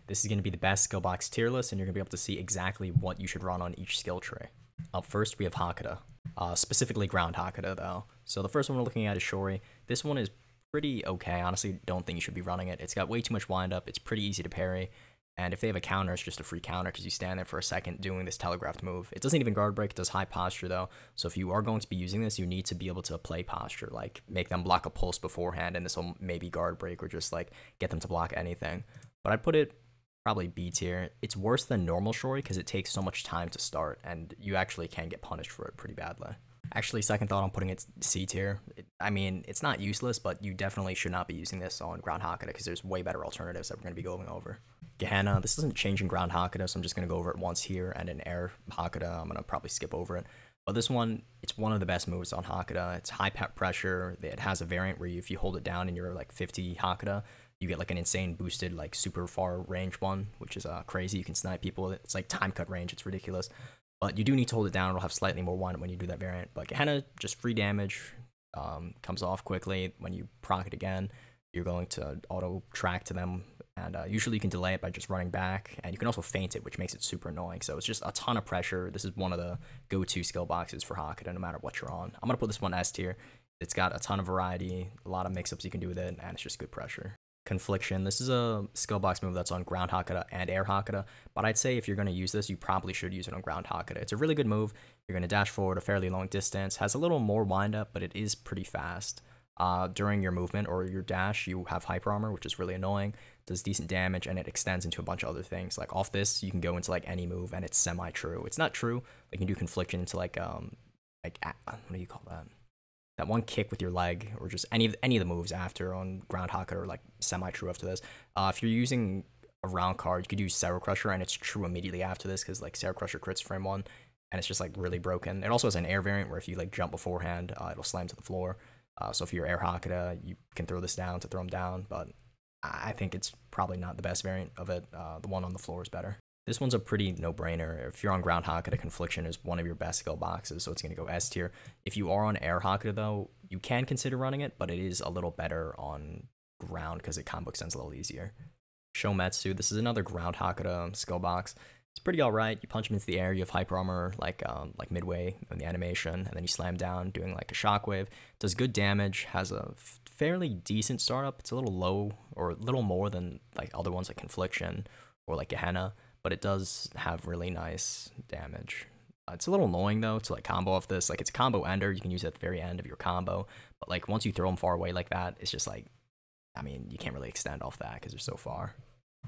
This is going to be the best skill box tier list, and you're going to be able to see exactly what you should run on each skill tree. Up first, we have Hakuda. Specifically ground Hakuda, though. So the first one we're looking at is Shori. This one is pretty okay. Honestly, don't think you should be running it. It's got way too much windup. It's pretty easy to parry. And if they have a counter, it's just a free counter because you stand there for a second doing this telegraphed move. It doesn't even guard break. It does high posture, though. So if you are going to be using this, you need to be able to play posture, like make them block a pulse beforehand, and this will maybe guard break or just like get them to block anything. But I'd put it probably B tier. It's worse than normal Shori because it takes so much time to start, and you actually can get punished for it pretty badly. Actually, second thought, I'm putting it C tier. I mean, it's not useless, but you definitely should not be using this on ground Hakuda because there's way better alternatives that we're going to be going over. Gehenna, this doesn't change in ground Hakuda, so I'm just going to go over it once here, and in air Hakuda, I'm going to probably skip over it. But this one, it's one of the best moves on Hakuda. It's high pressure. It has a variant where if you hold it down and you're like 50 Hakuda, you get like an insane boosted, like super far range one, which is crazy. You can snipe people with it. It's like time cut range. It's ridiculous. But you do need to hold it down. It'll have slightly more wind when you do that variant. But Gehenna, just free damage, comes off quickly. When you proc it again, you're going to auto track to them. And usually you can delay it by just running back. And you can also feint it, which makes it super annoying. So it's just a ton of pressure. This is one of the go-to skill boxes for Hakuda, no matter what you're on. I'm going to put this one S tier. It's got a ton of variety, a lot of mix-ups you can do with it, and it's just good pressure. Confliction. This is a skill box move that's on ground Hakuda and air Hakuda, but I'd say if you're going to use this, you probably should use it on ground Hakuda. It's a really good move. You're going to dash forward a fairly long distance, has a little more windup, but it is pretty fast. During your movement or your dash, you have hyper armor, which is really annoying, does decent damage, and it extends into a bunch of other things. Like off this, you can go into like any move, and it's semi-true. It's not true. You can do confliction into like what do you call that? That one kick with your leg, or just any of the moves after on ground Hakuda are like semi-true after this. If you're using a round card, you could use Sarrow Crusher, and it's true immediately after this because like Sarrow Crusher crits frame 1, and it's just like really broken. It also has an air variant where if you like jump beforehand, it'll slam to the floor. So if you're air Hakuda, you can throw this down to throw them down, but I think it's probably not the best variant of it. The one on the floor is better. This one's a pretty no-brainer. If you're on ground Hakuda, Confliction is one of your best skill boxes, so it's going to go S tier. If you are on air Hakuda, though, you can consider running it, but it is a little better on ground because it combo extends a little easier. Shometsu, this is another ground Hakuda skill box. It's pretty alright. You punch him into the air, you have hyper armor like midway in the animation, and then you slam down doing like a shockwave. Does good damage, has a fairly decent startup. It's a little low, or a little more than like other ones like Confliction or like Gehenna, but it does have really nice damage. It's a little annoying though to like combo off this. Like it's a combo ender, you can use it at the very end of your combo, but like once you throw them far away like that, it's just like, I mean, you can't really extend off that because they're so far.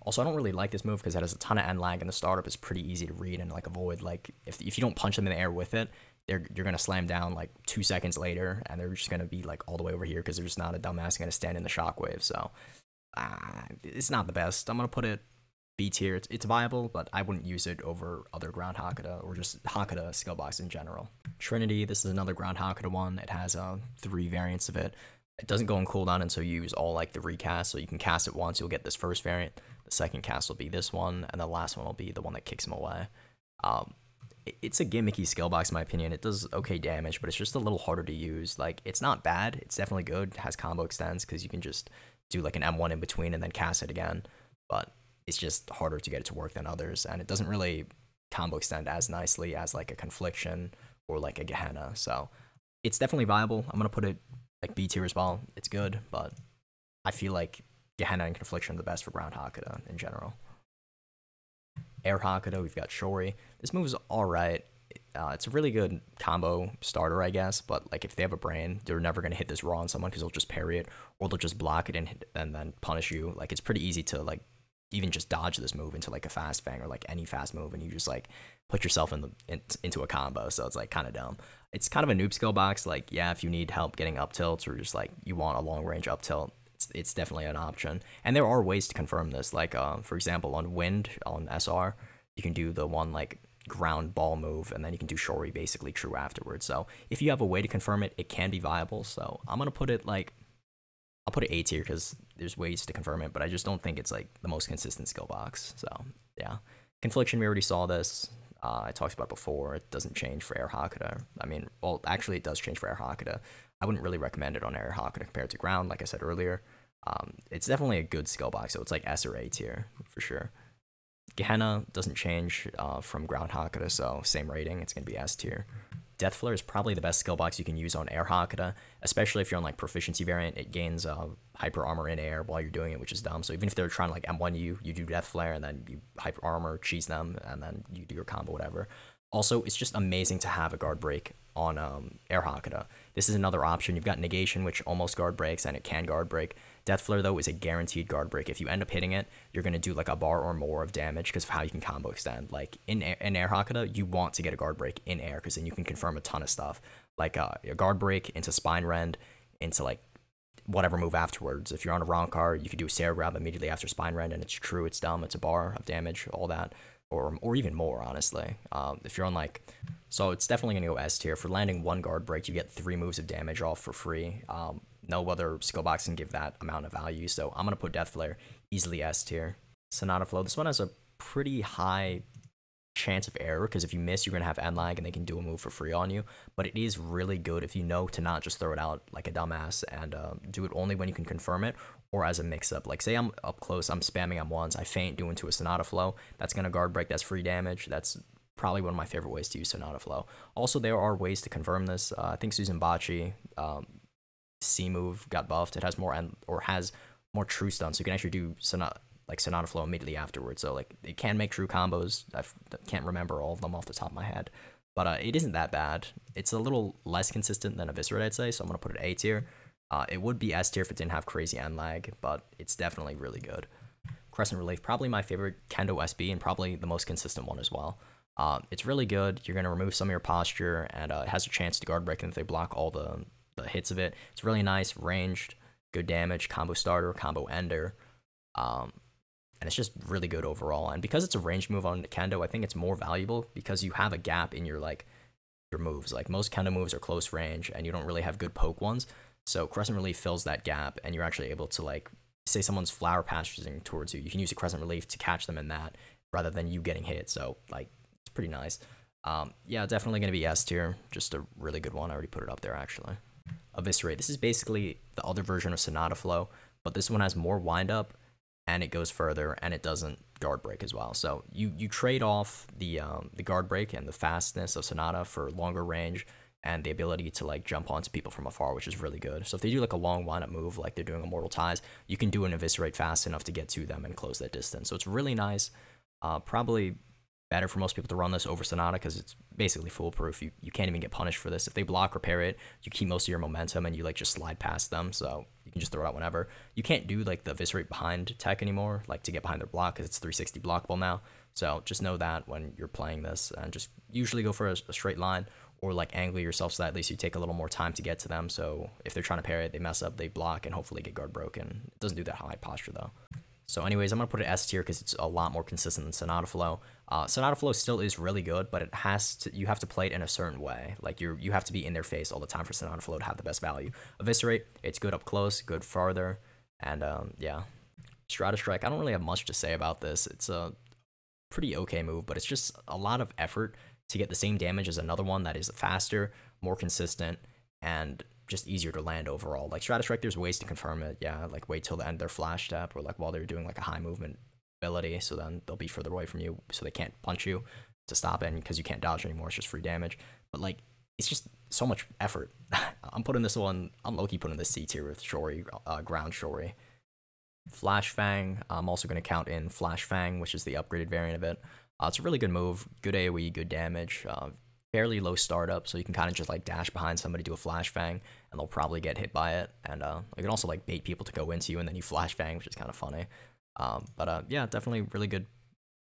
Also, I don't really like this move because it has a ton of end lag, and the startup is pretty easy to read and like avoid. Like if you don't punch them in the air with it, you're gonna slam down like 2 seconds later, and they're just gonna be like all the way over here because they're just not a dumbass gonna stand in the shockwave. So it's not the best. I'm gonna put it B tier. It's viable, but I wouldn't use it over other ground Hakuda or just Hakuda skill box in general. Trinity, this is another ground Hakuda one. It has 3 variants of it. It doesn't go on cooldown until you use all like the recast, so you can cast it once, you'll get this first variant. The second cast will be this one, and the last one will be the one that kicks him away. It's a gimmicky skill box in my opinion. It does okay damage, but it's just a little harder to use. Like it's not bad, it's definitely good. It has combo extends because you can just do like an M1 in between and then cast it again, but it's just harder to get it to work than others, and it doesn't really combo extend as nicely as like a Confliction or like a Gehenna. So it's definitely viable. I'm gonna put it like B tier as well. It's good, but I feel like Gehenna and Confliction are the best for ground Hakuda in general. Air Hakuda, we've got Shori. This move is alright. It's a really good combo starter, I guess, but like if they have a brain, they're never going to hit this raw on someone because they'll just parry it, or they'll just block it and then punish you. Like it's pretty easy to like even just dodge this move into like a fast fang or like any fast move, and you just like put yourself into a combo. So it's like kind of dumb. It's kind of a noob skill box. Like yeah, if you need help getting up tilts or just like you want a long range up tilt, it's definitely an option. And there are ways to confirm this. Like for example, on Wind on SR, you can do the one like ground ball move, and then you can do Shori basically true afterwards. So if you have a way to confirm it, it can be viable. So I'm gonna put it like, I'll put it A tier because there's ways to confirm it, but I just don't think it's like the most consistent skill box. So yeah, Confliction, we already saw this. I talked about it before. It doesn't change for air Hakuda. I mean, well, actually it does change for air Hakuda. I wouldn't really recommend it on air Hakuda compared to ground, like I said earlier. It's definitely a good skill box, so it's like S or A tier for sure. Gehenna doesn't change from ground Hakuda, so same rating. It's going to be S tier. Death Flare is probably the best skill box you can use on air Hakuda, especially if you're on like proficiency variant. It gains hyper armor in air while you're doing it, which is dumb. So even if they're trying to like M1 you do Death Flare and then you hyper armor, cheese them, and then you do your combo, whatever. Also, it's just amazing to have a guard break on air Hakuda. This is another option. You've got negation, which almost guard breaks, and it can guard break. Death Flare, though, is a guaranteed guard break. If you end up hitting it, you're going to do like a bar or more of damage because of how you can combo extend. Like in air Hakuda, you want to get a guard break in air because then you can confirm a ton of stuff. Like a guard break into Spine Rend, into like whatever move afterwards. If you're on a Arrancar, you could do a Sarah Grab immediately after Spine Rend, and it's true, it's dumb, it's a bar of damage, all that. Or even more, honestly. If you're on like, so it's definitely gonna go S tier. For landing one guard break, you get 3 moves of damage all for free. No other skill box can give that amount of value, so I'm gonna put Death Flare easily S tier. Sonata Flow, this one has a pretty high chance of error because if you miss, you're gonna have end lag and they can do a move for free on you. But it is really good if you know to not just throw it out like a dumbass and do it only when you can confirm it, or as a mix-up. Like say I'm up close, I'm spamming M1s, I feint, do into a Sonata Flow. That's gonna guard break, that's free damage. That's probably one of my favorite ways to use Sonata Flow. Also, there are ways to confirm this. I think Suzanbachi C move got buffed. It has more has more true stun, so you can actually do Sonata Flow immediately afterwards. So like it can make true combos. I can't remember all of them off the top of my head, but it isn't that bad. It's a little less consistent than Eviscerate, I'd say, so I'm gonna put it A tier. It would be S tier if it didn't have crazy end lag, but it's definitely really good. Crescent Relief, probably my favorite Kendo SB and probably the most consistent one as well. It's really good. You're gonna remove some of your posture, and it has a chance to guard break, and if they block all the hits of it, it's really nice, ranged, good damage, combo starter, combo ender. And it's just really good overall. And because it's a ranged move on Kendo, I think it's more valuable because you have a gap in your moves. Like most Kendo moves are close range and you don't really have good poke ones. So Crescent Relief fills that gap and you're actually able to like say someone's flower pasturing towards you. You can use a Crescent Relief to catch them in that rather than you getting hit. So like it's pretty nice. Yeah, definitely gonna be S tier. Just a really good one. I already put it up there actually. Eviscerate. This is basically the other version of Sonata Flow, but this one has more wind up and it goes further, and it doesn't guard break as well. So you trade off the guard break and the fastness of Sonata for longer range and the ability to like jump onto people from afar, which is really good. So if they do like a long wind up move, like they're doing Immortal Ties, you can do an Eviscerate fast enough to get to them and close that distance. So it's really nice. Probably better for most people to run this over Sonata because it's basically foolproof. You can't even get punished for this. If they block or parry it, you keep most of your momentum and you like just slide past them, so you can just throw it out whenever. You can't do like the Eviscerate behind tech anymore, like to get behind their block, because it's 360 blockable now. So just know that when you're playing this, and just usually go for a straight line or like angle yourself so that at least you take a little more time to get to them. So if they're trying to parry it, they mess up, they block, and hopefully get guard broken. It doesn't do that high posture though. So anyways, I'm going to put it S tier because it's a lot more consistent than Sonata Flow. Sonata Flow still is really good, but you have to play it in a certain way. Like you have to be in their face all the time for Sonata Flow to have the best value. Eviscerate, it's good up close, good farther, and yeah. Strata Strike, I don't really have much to say about this. It's a pretty okay move, but it's just a lot of effort to get the same damage as another one that is faster, more consistent, and just easier to land overall. Like Strata Strike, there's ways to confirm it. Yeah, like wait till the end of their flash step, or like while they're doing like a high movement ability, so then they'll be further away from you, so they can't punch you to stop it, because you can't dodge anymore. It's just free damage. But like, it's just so much effort. I'm low-key putting this C tier with Shori, ground Shori. Flash Fang, I'm also going to count in Flash Fang, which is the upgraded variant of it. It's a really good move, good AoE, good damage, fairly low startup, so you can kind of just like dash behind somebody, do a Flash Fang, and they'll probably get hit by it. And you can also like bait people to go into you, and then you Flash Fang, which is kind of funny. But yeah, definitely really good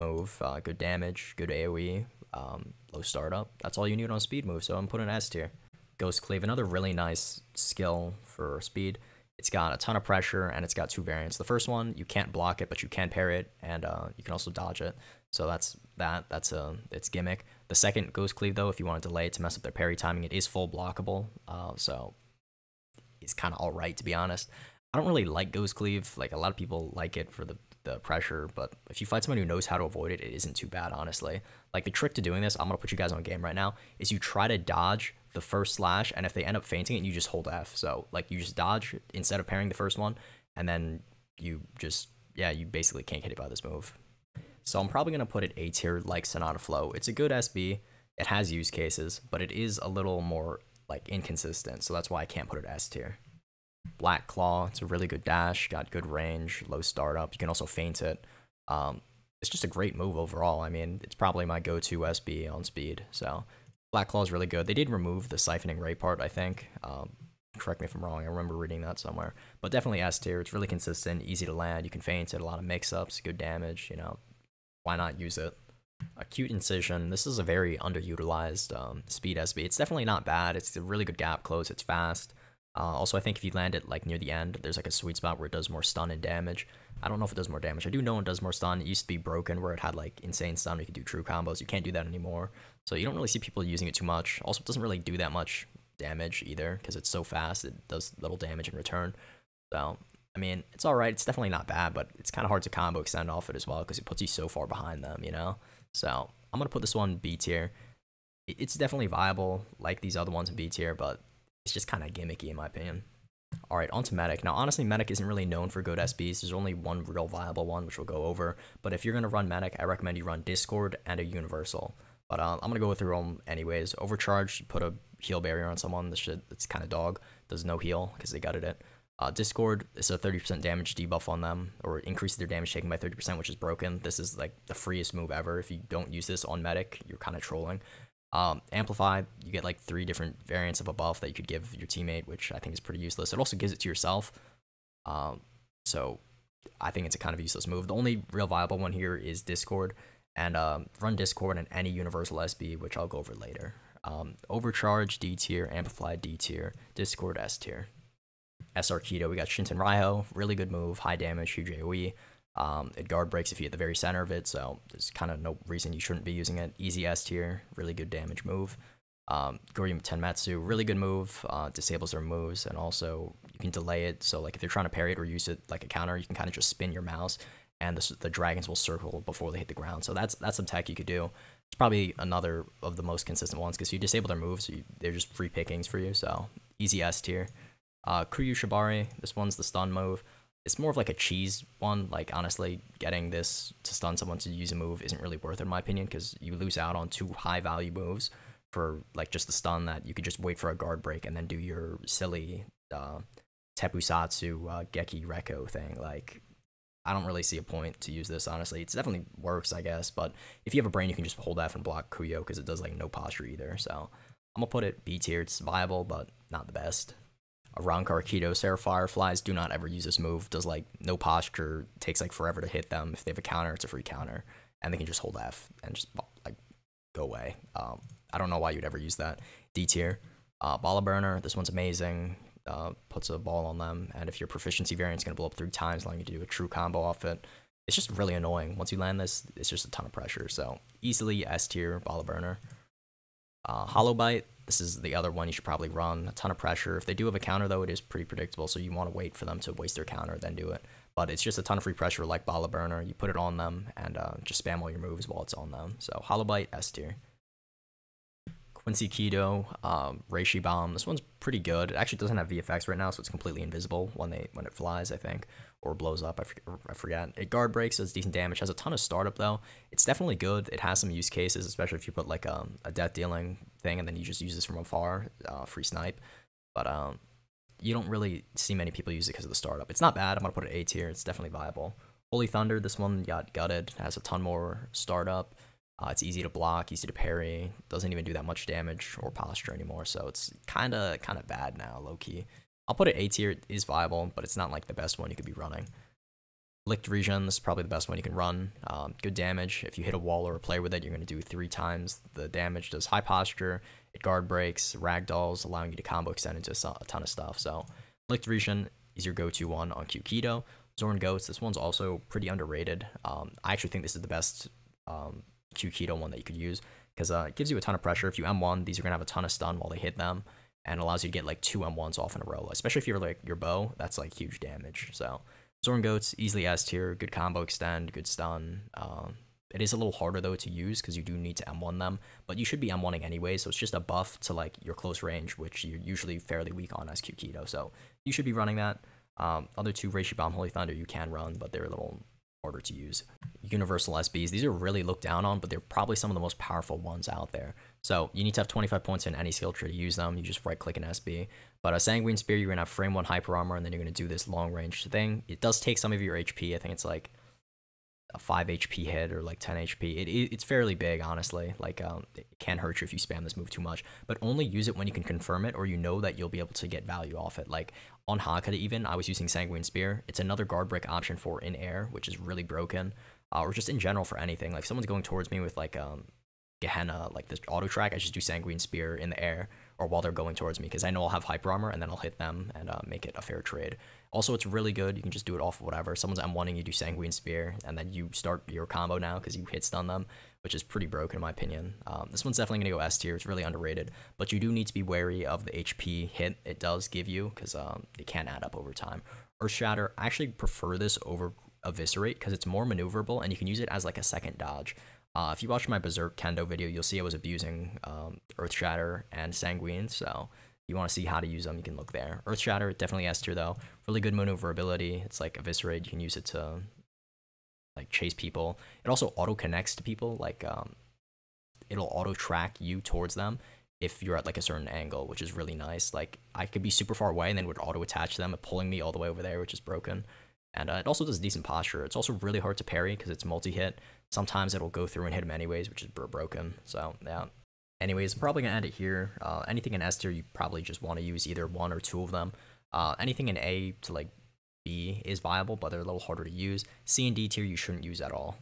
move, good damage, good AoE, low startup. That's all you need on a speed move, so I'm putting an S tier. Ghost Cleave, another really nice skill for speed. It's got a ton of pressure, and it's got 2 variants. The first one, you can't block it, but you can parry it, and you can also dodge it. So that's its gimmick. The second Ghost Cleave, though, if you want to delay it to mess up their parry timing, it is full blockable. So it's kind of alright, to be honest. I don't really like Ghost Cleave. Like, a lot of people like it for the pressure, but if you fight someone who knows how to avoid it, it isn't too bad, honestly. Like, the trick to doing this, I'm going to put you guys on game right now, is you try to dodge the first slash, and if they end up fainting it, you just hold F. So, like, you just dodge instead of parrying the first one, and then you just, yeah, you basically can't get hit by this move. So I'm probably gonna put it A tier like Sonata Flow. It's a good SB. It has use cases, but it is a little more like inconsistent, so that's why I can't put it S tier. Black Claw, it's a really good dash, got good range, low startup. You can also feint it. It's just a great move overall. I mean, it's probably my go-to SB on speed. So Black Claw is really good. They did remove the siphoning ray part, I think. Correct me if I'm wrong. I remember reading that somewhere. But definitely S tier. It's really consistent, easy to land. You can feint it, a lot of mix-ups, good damage. You know, why not use it? Acute Incision. This is a very underutilized speed SB. It's definitely not bad. It's a really good gap close. It's fast. Also, I think if you land it like near the end, there's like a sweet spot where it does more stun and damage. I don't know if it does more damage. I do know it does more stun. It used to be broken where it had like insane stun. You could do true combos. You can't do that anymore. So you don't really see people using it too much. Also, it doesn't really do that much damage either because it's so fast. It does little damage in return. So, I mean, it's alright. It's definitely not bad, but it's kind of hard to combo extend off it as well because it puts you so far behind them, you know? So, I'm going to put this one B tier. It's definitely viable like these other ones in B tier, but it's just kind of gimmicky in my opinion. Alright, on to Medic. Now, honestly, Medic isn't really known for good SBs. There's only one real viable one, which we'll go over. But if you're going to run Medic, I recommend you run Discord and a Universal. But I'm going to go through them anyways. Overcharge, you put a heal barrier on someone. This shit, it's kind of dog. Does no heal because they gutted it. Discord is a 30% damage debuff on them, or increases their damage taken by 30%, which is broken. This is like the freest move ever. If you don't use this on Medic, you're kind of trolling. Amplify, you get like 3 different variants of a buff that you could give your teammate, which I think is pretty useless. It also gives it to yourself. So I think it's a kind of useless move. The only real viable one here is Discord, and run Discord and any universal SB, which I'll go over later. Overcharge, D tier, Amplify, D tier, Discord, S tier. Arrancar Kido, we got Shinten Raiho, really good move, high damage, huge AoE. It guard breaks if you hit the very center of it, so there's kind of no reason you shouldn't be using it. Easy S tier, really good damage move. Goryum Tenmetsu, really good move, disables their moves, and also you can delay it, so like if you're trying to parry it or use it like a counter, you can kind of just spin your mouse, and the dragons will circle before they hit the ground, so that's some tech you could do. It's probably another of the most consistent ones, because you disable their moves, they're just free pickings for you, so easy S tier. Kuryu Shibari, this one's the stun move. It's more of like a cheese one. Like, honestly, getting this to stun someone to use a move isn't really worth it, in my opinion, because you lose out on 2 high-value moves for, like, just the stun that you could just wait for a guard break and then do your silly Teppusatsu Geki Reko thing. Like, I don't really see a point to use this, honestly. It definitely works, I guess, but if you have a brain, you can just hold F and block Kuyo, because it does, like, no posture either. So I'm going to put it B tier. It's viable, but not the best. Arrancar Kido, Sarah Fireflies, do not ever use this move. Does like no posture, takes like forever to hit them. If they have a counter, it's a free counter, and they can just hold F and just like go away. I don't know why you'd ever use that. D tier. Bala Burner, this one's amazing. Puts a ball on them, and if your proficiency variant's gonna blow up 3 times, allowing you to do a true combo off it. It's just really annoying. Once you land this, it's just a ton of pressure. So easily S tier, Bala Burner. Hollow Bite, this is the other one you should probably run. A ton of pressure. If they do have a counter, though, it is pretty predictable, so you want to wait for them to waste their counter, then do it. But it's just a ton of free pressure like Bala Burner. You put it on them, and just spam all your moves while it's on them. So Hollow Bite, S tier. Quincy Kido, Reishi Bomb. This one's pretty good. It actually doesn't have VFX right now, so it's completely invisible when it flies, I think, or blows up. I forget. It guard breaks, does decent damage. Has a ton of startup though. It's definitely good. It has some use cases, especially if you put like a death dealing thing and then you just use this from afar, free snipe. But you don't really see many people use it because of the startup. It's not bad. I'm gonna put it A tier. It's definitely viable. Holy Thunder. This one got gutted. Has a ton more startup. It's easy to block, easy to parry, doesn't even do that much damage or posture anymore, so it's kind of bad now, low-key. I'll put it A tier. It is viable, but it's not like the best one you could be running. Licked Region, this is probably the best one you can run. Good damage. If you hit a wall or a player with it, you're going to do 3 times the damage. Does high posture, it guard breaks, ragdolls, allowing you to combo extend into a ton of stuff. So Licked Region is your go-to one on Q Kido. Zorn Goats, this one's also pretty underrated. I actually think this is the best Q Kido one that you could use, because it gives you a ton of pressure. If you M1, these are gonna have a ton of stun while they hit them, and allows you to get like 2 M1s off in a row, especially if you're like your bow. That's like huge damage. So Zorn Goats, easily S tier, good combo extend, good stun. It is a little harder though to use because you do need to M1 them, but you should be M1ing anyway, so it's just a buff to like your close range, which you're usually fairly weak on as Q Kido, so you should be running that. Other 2, Reishi Bomb, Holy Thunder, you can run, but they're a little harder to use. Universal SBs, these are really looked down on, but they're probably some of the most powerful ones out there. So you need to have 25 points in any skill tree to use them. You just right click an SB. But a Sanguine Spear, you're going to have frame 1 hyper armor, and then you're going to do this long range thing. It does take some of your HP. I think it's like a 5 HP hit or like 10 HP. It's fairly big, honestly. Like, it can hurt you if you spam this move too much, but only use it when you can confirm it or you know that you'll be able to get value off it. Like on Hakuda even, I was using Sanguine Spear. It's another guard break option for in air, which is really broken, or just in general for anything. Like if someone's going towards me with like Gehenna, like this auto track, I just do Sanguine Spear in the air or while they're going towards me, because I know I'll have hyper armor and then I'll hit them and make it a fair trade. Also, it's really good. You can just do it off of whatever. Someone's M1ing, you do Sanguine Spear, and then you start your combo now because you hit stun them, which is pretty broken in my opinion. This one's definitely going to go S tier. It's really underrated, but you do need to be wary of the HP hit it does give you, because it can add up over time. Earth Shatter, I actually prefer this over Eviscerate because it's more maneuverable and you can use it as like a second dodge. If you watch my Berserk Kendo video, you'll see I was abusing Earth Shatter and Sanguine, so if you want to see how to use them, you can look there. Earth Shatter, definitely S tier though. Really good maneuverability. It's like Eviscerate, you can use it to like chase people. It also auto connects to people, like it'll auto track you towards them if you're at like a certain angle, which is really nice. Like I could be super far away and then would auto attach them, pulling me all the way over there, which is broken. And it also does decent posture. It's also really hard to parry because it's multi-hit. Sometimes it'll go through and hit him anyways, which is broken. So yeah. Anyways, I'm probably gonna end it here. Anything in S tier, you probably just want to use either 1 or 2 of them. Anything in A to like B is viable, but they're a little harder to use. C and D tier, you shouldn't use at all.